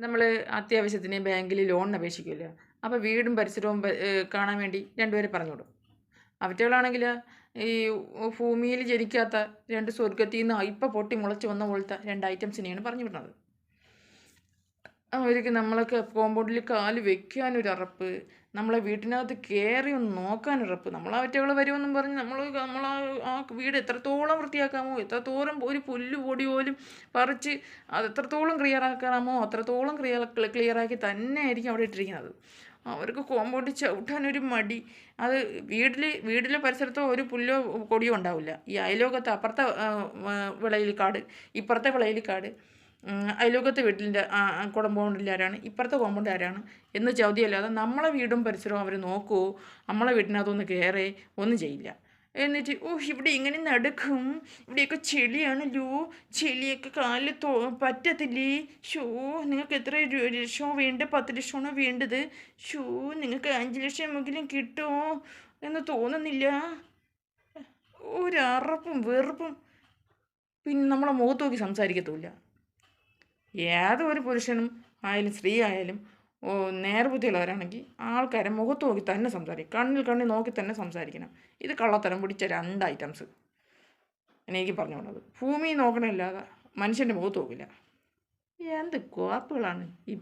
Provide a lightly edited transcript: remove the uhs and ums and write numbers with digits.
നമ്മൾ അത്യാവശ്യത്തിന് ബാങ്കിൽ ലോണിന് അപേക്ഷിക്കുമല്ലോ. അപ്പോൾ വീടും പരിസരവും കാണാൻ വേണ്ടി രണ്ടുപേരെ പറഞ്ഞു വിടും. അവറ്റകളാണെങ്കിൽ ഈ ഭൂമിയിൽ ജനിക്കാത്ത 2 സ്വർഗ്ഗത്തിൽ നിന്ന് ഇപ്പം പൊട്ടി മുളച്ച് വന്ന പോലത്തെ 2 ഐറ്റംസിനെയാണ് പറഞ്ഞു വിടുന്നത്. അവർക്ക് നമ്മളൊക്കെ കോമ്പൗണ്ടിൽ കാല് വെക്കാനൊരറപ്പ്, നമ്മളെ വീട്ടിനകത്ത് കയറി ഒന്ന് നോക്കാനൊരറപ്പ്. അവറ്റകൾ വരുമെന്നും പറഞ്ഞ് നമ്മൾ ആ വീട് എത്രത്തോളം വൃത്തിയാക്കാമോ, എത്രത്തോളം ഒരു പുല്ല് പൊടി പോലും പറിച്ച് അത് എത്രത്തോളം ക്ലിയറാക്കാമോ അത്രത്തോളം ക്ലിയറാക്കി തന്നെ ആയിരിക്കും അവിടെ ഇട്ടിരിക്കുന്നത്. അവർക്ക് കോമ്പൗണ്ടിൽ ചവിട്ടാനൊരു മടി. അത് വീട്ടിലെ പരിസരത്തോ ഒരു പുല്ലോ കൊടിയോ ഉണ്ടാവില്ല. ഈ അയലോകത്ത് അപ്പുറത്തെ വിളയിൽ കാട്, ഇപ്പുറത്തെ വിളയിൽ കാട്, അയലോകത്തെ വീട്ടിൻ്റെ കോമ്പൗണ്ടിൽ ആരാണ്, ഇപ്പുറത്തെ കോമ്പൗണ്ട് ആരാണ് എന്ന് ചോദ്യമല്ലാതെ നമ്മളെ വീടും പരിസരവും അവർ നോക്കുമോ, നമ്മളെ വീട്ടിനകത്തൊന്ന് കയറേ ഒന്നും ചെയ്യില്ല. എന്നിട്ട് ഇവിടെ ഇങ്ങനെ നടക്കും, ഇവിടെയൊക്കെ ചെളിയാണല്ലോ, ചെളിയൊക്കെ കാലിൽ പറ്റത്തില്ലേ, നിങ്ങൾക്ക് എത്ര ലക്ഷം വേണ്ട, 10 ലക്ഷമാണോ വേണ്ടത്, നിങ്ങൾക്ക് 5 ലക്ഷമെങ്കിലും കിട്ടുമോ എന്ന് തോന്നുന്നില്ല. ഒരറപ്പും വെറുപ്പും. പിന്നെ നമ്മളെ മുഖത്ത് നോക്കി സംസാരിക്കത്തുമില്ല. ഏതൊരു പുരുഷനും ആയാലും സ്ത്രീ ആയാലും നേർബുദ്ധിയുള്ളവരാണെങ്കിൽ ആൾക്കാരെ മുഖത്ത് നോക്കി തന്നെ സംസാരിക്കും, കണ്ണിൽ നോക്കി തന്നെ സംസാരിക്കണം. ഇത് കള്ളത്തരം പിടിച്ച 2 ഐറ്റംസ് എനിക്ക് പറഞ്ഞു കൊണ്ടത്. ഭൂമി നോക്കണമില്ലാതെ മനുഷ്യൻ്റെ മുഖത്ത് നോക്കില്ല. എന്ത് കോപ്പുകളാണ് ഈ